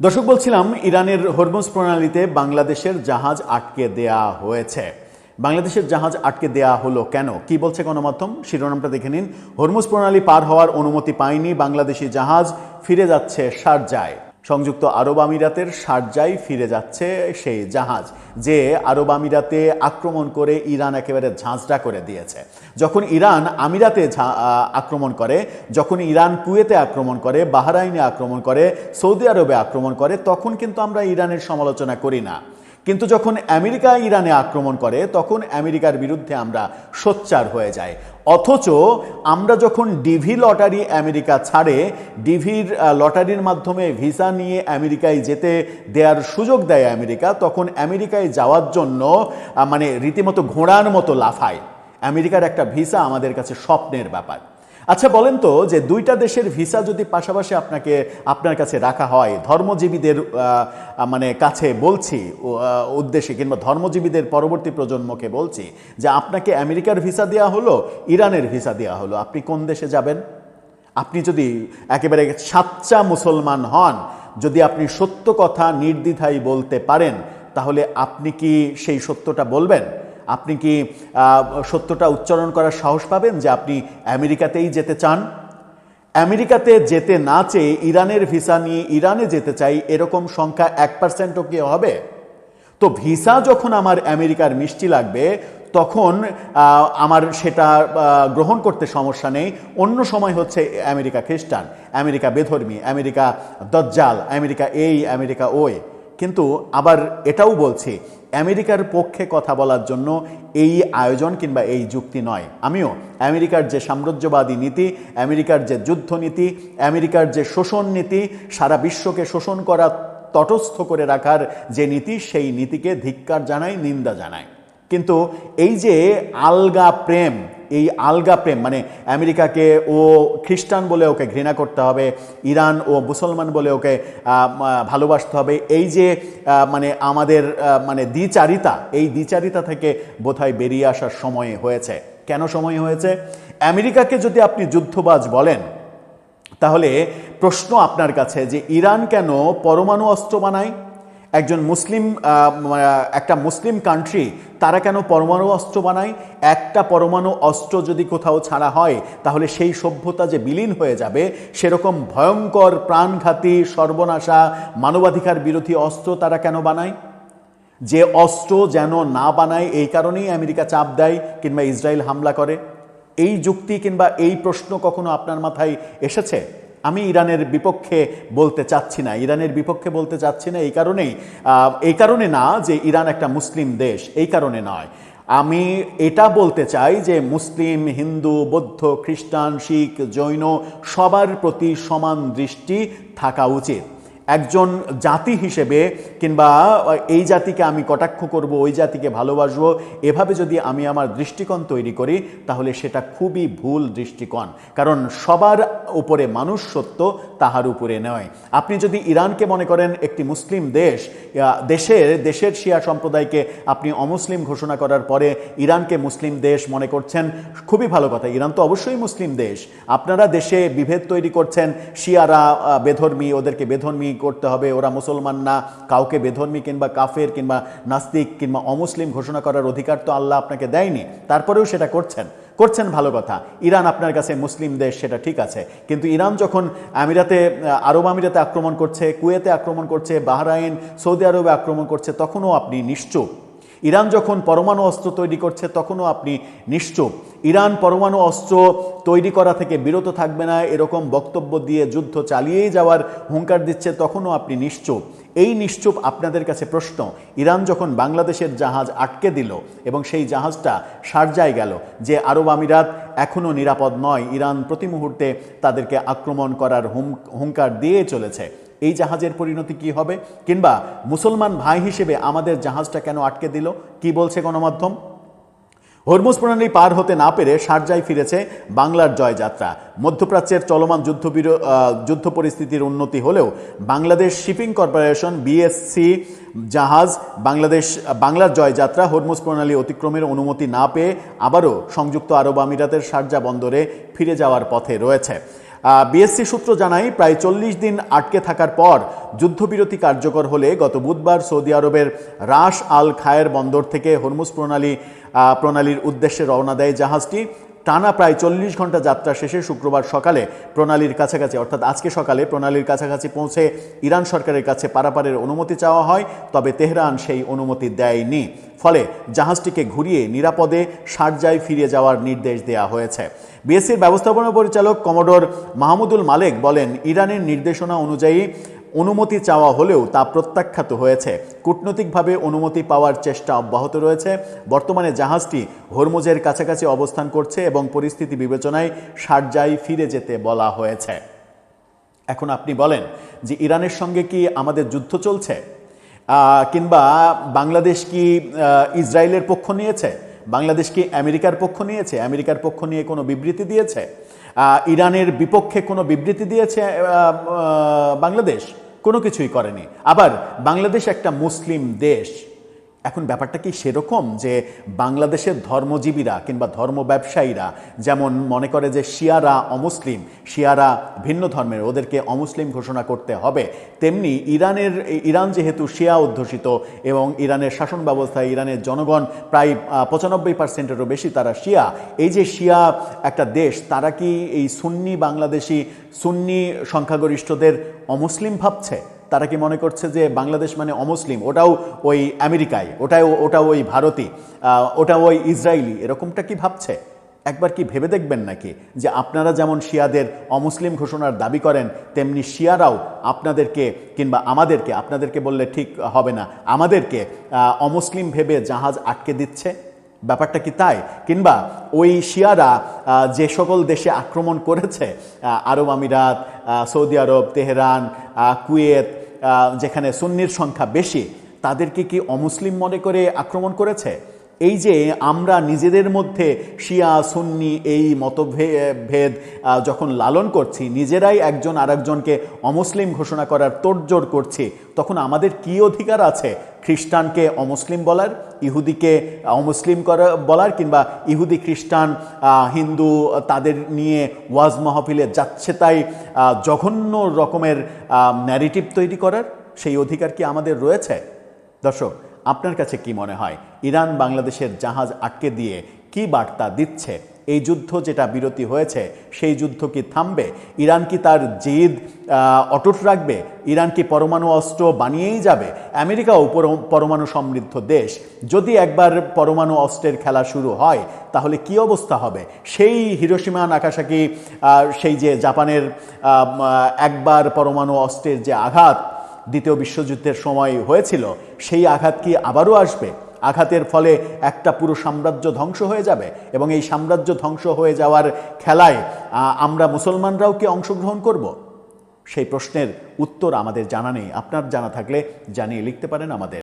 দর্শক, বলছিলাম ইরানের হরমুজ প্রণালীতে বাংলাদেশের জাহাজ আটকে দেয়া হয়েছে। বাংলাদেশের জাহাজ আটকে দেয়া হলো কেন, কি বলছে গণমাধ্যম, শিরোনামটা দেখে নিন। হরমুজ প্রণালী পার হওয়ার অনুমতি পায়নি বাংলাদেশি জাহাজ, ফিরে যাচ্ছে শারজায়। সংযুক্ত আরব আমিরাতের শারজায় ফিরে যাচ্ছে সেই জাহাজ যে আরব আমিরাতে আক্রমণ করে ইরান একেবারে ঝাঁঝরা করে দিয়েছে। যখন ইরান আমিরাতে আক্রমণ করে, যখন ইরান কুয়েতে আক্রমণ করে, বাহরাইনে আক্রমণ করে, সৌদি আরবে আক্রমণ করে, তখন কিন্তু আমরা ইরানের সমালোচনা করি না। কিন্তু যখন আমেরিকা ইরানে আক্রমণ করে তখন আমেরিকার বিরুদ্ধে আমরা সোচ্চার হয়ে যাই। অথচ আমরা যখন ডিভি লটারি আমেরিকা ছাড়ে, ডিভির লটারির মাধ্যমে ভিসা নিয়ে আমেরিকায় যেতে দেওয়ার সুযোগ দেয় আমেরিকা, তখন আমেরিকায় যাওয়ার জন্য মানে রীতিমতো ঘোড়ার মতো লাফায়। আমেরিকার একটা ভিসা আমাদের কাছে স্বপ্নের ব্যাপার। আচ্ছা বলেন তো, যে দুইটা দেশের ভিসা যদি পাশাপাশি আপনার কাছে রাখা হয়, ধর্মজীবীদের মানে কাছে বলছি উদ্দেশ্যে, কিংবা ধর্মজীবীদের পরবর্তী প্রজন্মকে বলছি যে আপনাকে আমেরিকার ভিসা দেওয়া হলো, ইরানের ভিসা দেওয়া হলো, আপনি কোন দেশে যাবেন? আপনি যদি একেবারে সাচ্চা মুসলমান হন, যদি আপনি সত্য কথা নির্দ্বিধায় বলতে পারেন, তাহলে আপনি কি সেই সত্যটা বলবেন? আপনি কি সত্যটা উচ্চারণ করার সাহস পাবেন যে আপনি আমেরিকাতেই যেতে চান? আমেরিকাতে যেতে না চেয়ে ইরানের ভিসা নিয়ে ইরানে যেতে চাই, এরকম সংখ্যা 1%ও কি হবে? তো ভিসা যখন আমার আমেরিকার মিষ্টি লাগবে, তখন আমার সেটা গ্রহণ করতে সমস্যা নেই। অন্য সময় হচ্ছে আমেরিকা খ্রিস্টান, আমেরিকা বেধর্মী, আমেরিকা দজ্জাল, আমেরিকা এই, আমেরিকা ওই। কিন্তু আবার এটাও বলছি, আমেরিকার পক্ষে কথা বলার জন্য এই আয়োজন কিংবা এই যুক্তি নয়। আমিও আমেরিকার যে সাম্রাজ্যবাদী নীতি, আমেরিকার যে যুদ্ধনীতি, আমেরিকার যে শোষণ নীতি, সারা বিশ্বকে শোষণ করা, তটস্থ করে রাখার যে নীতি, সেই নীতিকে ধিক্কার জানাই, নিন্দা জানাই। কিন্তু এই যে আলগা প্রেম, এই আলগা প্রেম মানে আমেরিকাকে ও খ্রিস্টান বলে ওকে ঘৃণা করতে হবে, ইরান ও মুসলমান বলে ওকে ভালোবাসতে হবে, এই যে মানে আমাদের মানে দ্বিচারিতা, এই দ্বিচারিতা থেকে বোধহয় বেরিয়ে আসার সময় হয়েছে। কেন সময় হয়েছে? আমেরিকাকে যদি আপনি যুদ্ধবাজ বলেন, তাহলে প্রশ্ন আপনার কাছে যে ইরান কেন পরমাণু অস্ত্র বানায়? একটা মুসলিম কান্ট্রি, তারা কেন পরমাণু অস্ত্র বানায়? একটা পরমাণু অস্ত্র যদি কোথাও ছাড়া হয়, তাহলে সেই সভ্যতা যে বিলীন হয়ে যাবে, সেরকম ভয়ঙ্কর, প্রাণঘাতী, সর্বনাশা, মানবাধিকার বিরোধী অস্ত্র তারা কেন বানায়? যে অস্ত্র যেন না বানায়, এই কারণেই আমেরিকা চাপ দেয় কিংবা ইসরায়েল হামলা করে। এই যুক্তি কিংবা এই প্রশ্ন কখনো আপনার মাথায় এসেছে? আমি ইরানের বিপক্ষে বলতে চাচ্ছি না, ইরানের বিপক্ষে বলতে চাচ্ছি না এই কারণে না যে ইরান একটা মুসলিম দেশ, এই কারণে নয়। আমি এটা বলতে চাই যে মুসলিম, হিন্দু, বৌদ্ধ, খ্রিস্টান, শিখ, জৈন সবার প্রতি সমান দৃষ্টি থাকা উচিত। একজন জাতি হিসেবে, কিংবা এই জাতিকে আমি কটাক্ষ করব, ওই জাতিকে ভালোবাসবো, এভাবে যদি আমি আমার দৃষ্টিকোণ তৈরি করি, তাহলে সেটা খুবই ভুল দৃষ্টিকোণ। কারণ সবার উপরে মানুষ সত্য, তাহার উপরে নয়। আপনি যদি ইরানকে মনে করেন একটি মুসলিম দেশের শিয়া সম্প্রদায়কে আপনি অমুসলিম ঘোষণা করার পরে ইরানকে মুসলিম দেশ মনে করছেন, খুবই ভালো কথা। ইরান তো অবশ্যই মুসলিম দেশ। আপনারা দেশে বিভেদ তৈরি করছেন, শিয়ারা বেধর্মী, ওদেরকে বেধর্মী করতে হবে, ওরা মুসলমান না। কাউকে বেধর্মী কিংবা কাফের কিংবা নাস্তিক কিংবা অমুসলিম ঘোষণা করার অধিকার তো আল্লাহ আপনাকে দেয়নি, তারপরেও সেটা করছেন, ভালো কথা। ইরান আপনার কাছে মুসলিম দেশ, সেটা ঠিক আছে। কিন্তু ইরান যখন আরব আমিরাতে আক্রমণ করছে, কুয়েতে আক্রমণ করছে, বাহরাইন, সৌদি আরবে আক্রমণ করছে, তখনও আপনি নিশ্চুপ। ইরান যখন পরমাণু অস্ত্র তৈরি করছে, তখনও আপনি নিশ্চুপ। ইরান পরমাণু অস্ত্র তৈরি করা থেকে বিরত থাকবে না, এরকম বক্তব্য দিয়ে যুদ্ধ চালিয়েই যাওয়ার হুঙ্কার দিচ্ছে, তখনও আপনি নিশ্চুপ। এই নিশ্চুপ আপনাদের কাছে প্রশ্ন। ইরান যখন বাংলাদেশের জাহাজ আটকে দিল এবং সেই জাহাজটা শারজায় গেল, যে আরব আমিরাত এখনও নিরাপদ নয়, ইরান প্রতি মুহূর্তে তাদেরকে আক্রমণ করার হুঙ্কার দিয়ে চলেছে, এই জাহাজের পরিণতি কি হবে? কিংবা মুসলমান ভাই হিসেবে আমাদের জাহাজটা কেন আটকে দিল? কি বলছে গণমাধ্যম? হরমুজ প্রণালী পার হতে না পেরে শারজায় ফিরেছে বাংলার জয়যাত্রা। মধ্যপ্রাচ্যের চলমান যুদ্ধ পরিস্থিতির উন্নতি হলেও বাংলাদেশ শিপিং কর্পোরেশন বিএসসি জাহাজ বাংলার জয়যাত্রা হরমুজ প্রণালী অতিক্রমের অনুমতি না পেয়ে আবারও সংযুক্ত আরব আমিরাতের শারজা বন্দরে ফিরে যাওয়ার পথে রয়েছে। বিএসসি সূত্র জানায় প্রায় 40 দিন আটকে থাকার পর যুদ্ধবিরতি কার্যকর হলে গত বুধবার সৌদি আরবের রাস আল খায়ের বন্দর থেকে হরমুজ প্রণালীর উদ্দেশ্যে রওনা দেয় জাহাজটি। টানা প্রায় 40 ঘন্টা যাত্রা শেষে শুক্রবার সকালে প্রণালীর কাছাকাছি অর্থাৎ আজকে সকালে প্রণালীর কাছাকাছি পৌঁছে ইরান সরকারের কাছে পারাপারের অনুমতি চাওয়া হয়, তবে তেহরান সেই অনুমতি দেয়নি। ফলে জাহাজটিকে ঘুরিয়ে নিরাপদে শারজায় ফিরে যাওয়ার নির্দেশ দেওয়া হয়েছে। বিএসসির ব্যবস্থাপনা পরিচালক কমোডোর মাহমুদুল মালেক বলেন, ইরানের নির্দেশনা অনুযায়ী অনুমতি চাওয়া হলেও তা প্রত্যাখ্যাত হয়েছে। কূটনৈতিকভাবে অনুমতি পাওয়ার চেষ্টা অব্যাহত রয়েছে। বর্তমানে জাহাজটি হরমুজের কাছাকাছি অবস্থান করছে এবং পরিস্থিতি বিবেচনায় শারজায় ফিরে যেতে বলা হয়েছে। এখন আপনি বলেন যে ইরানের সঙ্গে কি আমাদের যুদ্ধ চলছে, কিংবা বাংলাদেশ কি ইসরায়েলের পক্ষ নিয়েছে, বাংলাদেশ কি আমেরিকার পক্ষ নিয়েছে, আমেরিকার পক্ষ নিয়ে কোনো বিবৃতি দিয়েছে, ইরানের বিপক্ষে কোনো বিবৃতি দিয়েছে বাংলাদেশ? কোনো কিছুই করেনি। আবার বাংলাদেশ একটা মুসলিম দেশ। এখন ব্যাপারটা কি সেরকম যে বাংলাদেশের ধর্মজীবীরা কিংবা ধর্ম ব্যবসায়ীরা যেমন মনে করে যে শিয়ারা অমুসলিম, শিয়ারা ভিন্ন ধর্মের, ওদেরকে অমুসলিম ঘোষণা করতে হবে, তেমনি ইরান যেহেতু শিয়া অধ্যুষিত এবং ইরানের শাসন ব্যবস্থা, ইরানের জনগণ প্রায় 95%-এরও বেশি তারা শিয়া। এই যে শিয়া একটা দেশ, তারা কি এই সুন্নি বাংলাদেশি সুন্নি সংখ্যাগরিষ্ঠদের অমুসলিম ভাবছে? তারা কি মনে করছে যে বাংলাদেশ মানে অমুসলিম, ওটাও ওই আমেরিকায়, ওটাও ওই ভারতী, ওটাও ওই ইসরায়েলি, এরকমটা কি ভাবছে? একবার কি ভেবে দেখবেন নাকি যে আপনারা যেমন শিয়াদের অমুসলিম ঘোষণার দাবি করেন, তেমনি শিয়ারাও আপনাদেরকে কিংবা আমাদেরকে, আপনাদেরকে বললে ঠিক হবে না, আমাদেরকে অমুসলিম ভেবে জাহাজ আটকে দিচ্ছে? ব্যাপারটা কি তাই? কিংবা ওই শিয়ারা যে সকল দেশে আক্রমণ করেছে, আরব আমিরাত, সৌদি আরব, তেহরান, কুয়েত, যেখানে সুন্নির সংখ্যা বেশি, তাদেরকে কি অমুসলিম মনে করে আক্রমণ করেছে? এই যে আমরা নিজেদের মধ্যে শিয়া সুন্নি এই মতভেদ যখন লালন করছি, নিজেরাই একজন আরেকজনকে অমুসলিম ঘোষণা করার তোড়জোড় করছি, তখন আমাদের কি অধিকার আছে খ্রিস্টানকে অমুসলিম বলার, ইহুদিকে অমুসলিম বলার, কিংবা ইহুদি খ্রিস্টান হিন্দু তাদের নিয়ে ওয়াজ মাহফিলে যাচ্ছে তাই জঘন্য রকমের ন্যারেটিভ তৈরি করার? সেই অধিকার কি আমাদের রয়েছে? দর্শক, আপনার কাছে কি মনে হয় ইরান বাংলাদেশের জাহাজ আটকে দিয়ে কি বার্তা দিচ্ছে? এই যুদ্ধ যেটা বিরতি হয়েছে, সেই যুদ্ধ কি থামবে? ইরান কি তার জিদ অটুট রাখবে? ইরান কি পরমাণু অস্ত্র বানিয়েই যাবে? আমেরিকাও পরমাণু সমৃদ্ধ দেশ। যদি একবার পরমাণু অস্ত্রের খেলা শুরু হয়, তাহলে কি অবস্থা হবে? সেই হিরোশিমা নাগাসাকি, সেই যে জাপানের একবার পরমাণু অস্ত্রের যে আঘাত দ্বিতীয় বিশ্বযুদ্ধের সময় হয়েছিল, সেই আঘাত কি আবারও আসবে? আঘাতের ফলে একটা পুরো সাম্রাজ্য ধ্বংস হয়ে যাবে, এবং এই সাম্রাজ্য ধ্বংস হয়ে যাওয়ার খেলায় আমরা মুসলমানরাও কি অংশগ্রহণ করব? সেই প্রশ্নের উত্তর আমাদের জানা নেই। আপনার জানা থাকলে জানিয়ে লিখতে পারেন আমাদের।